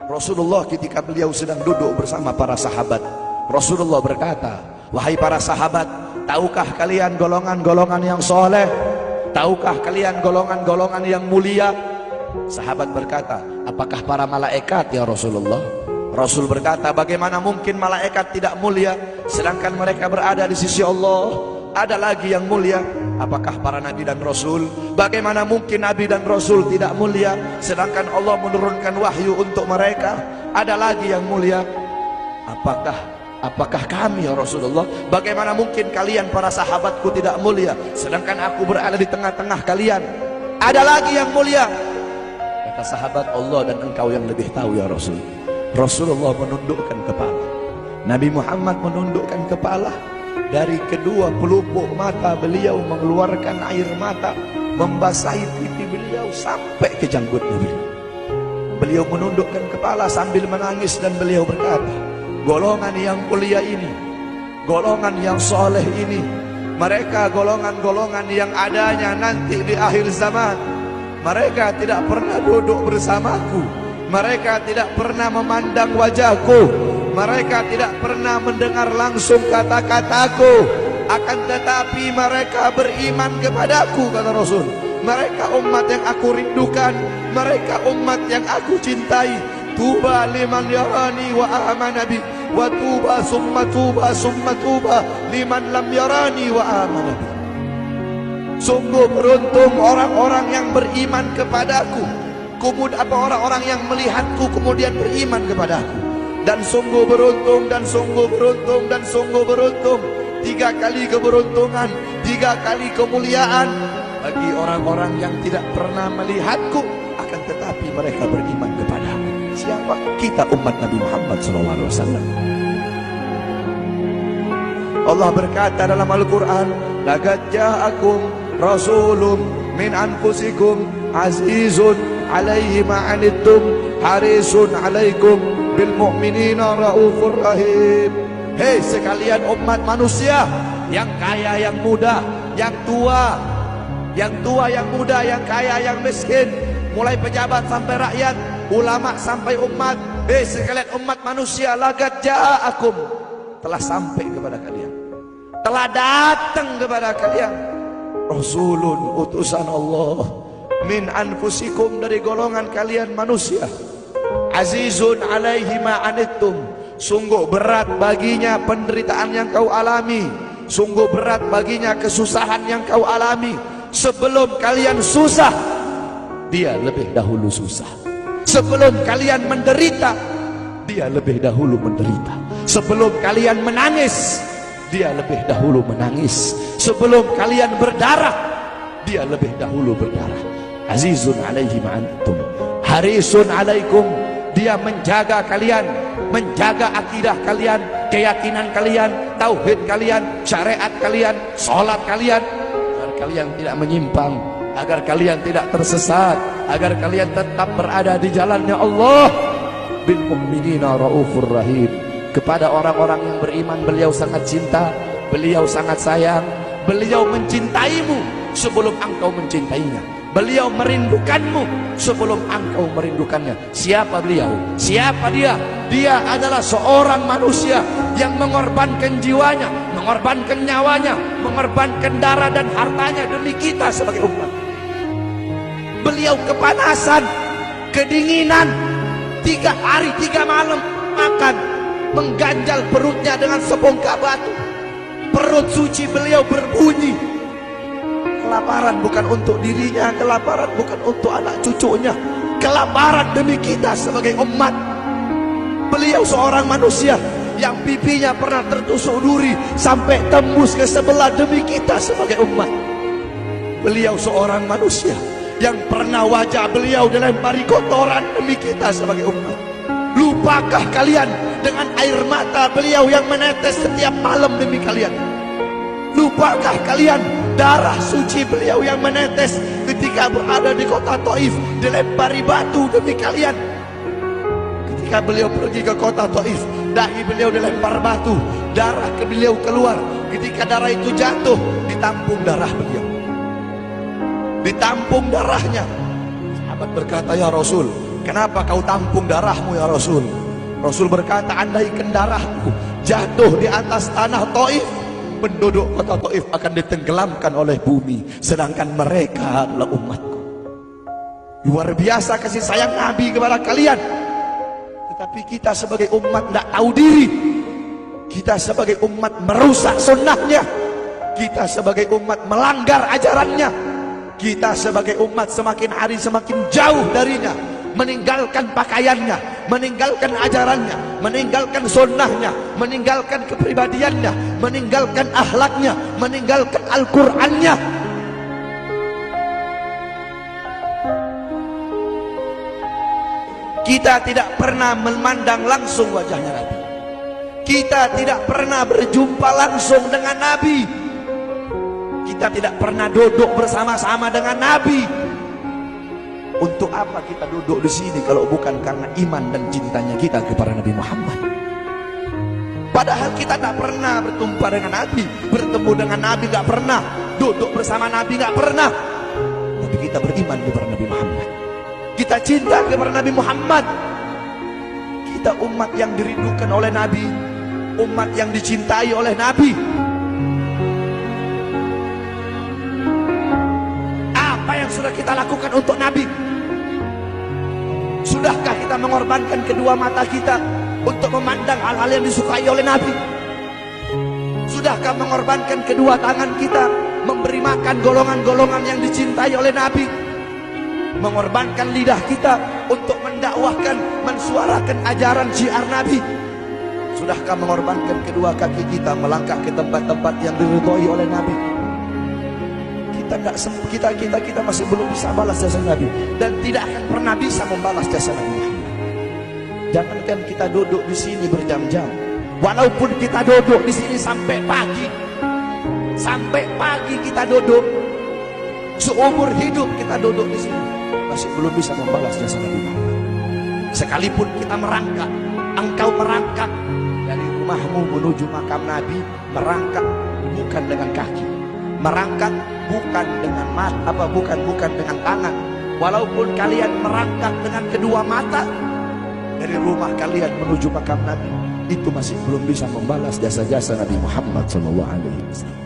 Rasulullah ketika beliau sedang duduk bersama para sahabat, Rasulullah berkata, wahai para sahabat, tahukah kalian golongan-golongan yang soleh? Tahukah kalian golongan-golongan yang mulia? Sahabat berkata, apakah para malaikat ya Rasulullah? Rasul berkata, bagaimana mungkin malaikat tidak mulia sedangkan mereka berada di sisi Allah? Ada lagi yang mulia, apakah para nabi dan rasul? Bagaimana mungkin nabi dan rasul tidak mulia sedangkan Allah menurunkan wahyu untuk mereka? Ada lagi yang mulia, apakah kami ya Rasulullah? Bagaimana mungkin kalian para sahabatku tidak mulia sedangkan aku berada di tengah-tengah kalian? Ada lagi yang mulia. Kata sahabat, Allah dan engkau yang lebih tahu ya Rasul. Rasulullah menundukkan kepala, Nabi Muhammad menundukkan kepala. Dari kedua pelupuk mata beliau mengeluarkan air mata, membasahi pipi beliau sampai ke janggutnya beliau. Beliau menundukkan kepala sambil menangis dan beliau berkata, golongan yang mulia ini, golongan yang soleh ini, mereka golongan-golongan yang adanya nanti di akhir zaman. Mereka tidak pernah duduk bersamaku, mereka tidak pernah memandang wajahku, mereka tidak pernah mendengar langsung kata-kataku, akan tetapi mereka beriman kepadaku, kata Rasul. Mereka umat yang aku rindukan, mereka umat yang aku cintai. Tuba liman yarani wa amana bi, wa tuba summa tuba summa tuba liman lam yarani wa amana bi. Sungguh beruntung orang-orang yang beriman kepadaku, kemudian orang-orang yang melihatku kemudian beriman kepadaku. Dan sungguh beruntung, dan sungguh beruntung, dan sungguh beruntung. 3 kali keberuntungan, 3 kali kemuliaan bagi orang-orang yang tidak pernah melihatku, akan tetapi mereka beriman kepadaku. Siapa? Kita umat Nabi Muhammad SAW. Allah berkata dalam Al-Quran, laqad ja'akum rasulun min anfusikum azizun alaihi ma'anittum harisun alaikum bil mu'minina raufur rahim. Hei sekalian umat manusia, yang kaya, yang muda, yang tua, yang muda, yang kaya, yang miskin, mulai pejabat sampai rakyat, ulama sampai umat. Hei sekalian umat manusia, laqad ja'akum, telah sampai kepada kalian, telah datang kepada kalian rasulun, utusan Allah, min anfusikum, dari golongan kalian manusia, azizun alaihi ma'anittum, sungguh berat baginya penderitaan yang kau alami, sungguh berat baginya kesusahan yang kau alami. Sebelum kalian susah, dia lebih dahulu susah. Sebelum kalian menderita, dia lebih dahulu menderita. Sebelum kalian menangis, dia lebih dahulu menangis. Sebelum kalian berdarah, dia lebih dahulu berdarah. Azizun alaihi ma'anittum harisun alaikum, dia menjaga kalian, menjaga akidah kalian, keyakinan kalian, tauhid kalian, syariat kalian, sholat kalian, agar kalian tidak menyimpang, agar kalian tidak tersesat, agar kalian tetap berada di jalannya Allah. Bil mu'minina raufur rahim, kepada orang-orang yang beriman beliau sangat cinta, beliau sangat sayang, beliau mencintaimu sebelum engkau mencintainya, beliau merindukanmu sebelum engkau merindukannya. Siapa beliau? Siapa dia? Dia adalah seorang manusia yang mengorbankan jiwanya, mengorbankan nyawanya, mengorbankan darah dan hartanya demi kita sebagai umat. Beliau kepanasan, kedinginan, 3 hari 3 malam makan, mengganjal perutnya dengan sebongkah batu. Perut suci beliau berbunyi. Kelaparan bukan untuk dirinya, kelaparan bukan untuk anak cucunya, kelaparan demi kita sebagai umat. Beliau seorang manusia yang pipinya pernah tertusuk duri sampai tembus ke sebelah demi kita sebagai umat. Beliau seorang manusia yang pernah wajah beliau dilempari kotoran demi kita sebagai umat. Lupakah kalian dengan air mata beliau yang menetes setiap malam demi kalian? Lupakah kalian darah suci beliau yang menetes ketika berada di kota Taif, dilempari batu demi kalian? Ketika beliau pergi ke kota Taif, dahi beliau dilempar batu, darah ke beliau keluar. Ketika darah itu jatuh, ditampung darah beliau, ditampung darahnya. Sahabat berkata, ya Rasul, Kenapa kau tampung darahmu ya Rasul? Rasul berkata, andaikan darahku jatuh di atas tanah Taif, penduduk kota Taif akan ditenggelamkan oleh bumi, sedangkan mereka adalah umatku. Luar biasa kasih sayang Nabi kepada kalian. Tetapi kita sebagai umat tidak tahu diri. Kita sebagai umat merusak sunnahnya. Kita sebagai umat melanggar ajarannya. Kita sebagai umat semakin hari semakin jauh darinya, meninggalkan pakaiannya, meninggalkan ajarannya, meninggalkan sunnahnya, meninggalkan kepribadiannya, meninggalkan akhlaknya, meninggalkan Al-Qur'annya. Kita tidak pernah memandang langsung wajahnya Nabi. Kita tidak pernah berjumpa langsung dengan Nabi. Kita tidak pernah duduk bersama-sama dengan Nabi. Untuk apa kita duduk di sini kalau bukan karena iman dan cintanya kita kepada Nabi Muhammad? Padahal kita tak pernah berjumpa dengan Nabi, bertemu dengan Nabi tak pernah, duduk bersama Nabi tak pernah. Tapi kita beriman kepada Nabi Muhammad. Kita cinta kepada Nabi Muhammad. Kita umat yang dirindukan oleh Nabi, umat yang dicintai oleh Nabi. Apa yang sudah kita lakukan untuk Nabi? Sudahkah kita mengorbankan kedua mata kita untuk memandang hal-hal yang disukai oleh Nabi? Sudahkah mengorbankan kedua tangan kita memberi makan golongan-golongan yang dicintai oleh Nabi? Mengorbankan lidah kita untuk mendakwahkan, mensuarakan ajaran syiar Nabi? Sudahkah mengorbankan kedua kaki kita melangkah ke tempat-tempat yang diridhoi oleh Nabi? Kita masih belum bisa balas jasa Nabi, dan tidak akan pernah bisa membalas jasa Nabi Muhammad. Jangankan kita duduk di sini berjam-jam, walaupun kita duduk di sini sampai pagi kita duduk, seumur hidup kita duduk di sini, masih belum bisa membalas jasa Nabi Muhammad. Sekalipun kita merangkak, engkau merangkak dari rumahmu menuju makam Nabi, merangkak bukan dengan kaki, merangkak bukan dengan mata, bukan dengan tangan. Walaupun kalian merangkak dengan kedua mata dari rumah kalian menuju makam Nabi, itu masih belum bisa membalas jasa-jasa Nabi Muhammad SAW.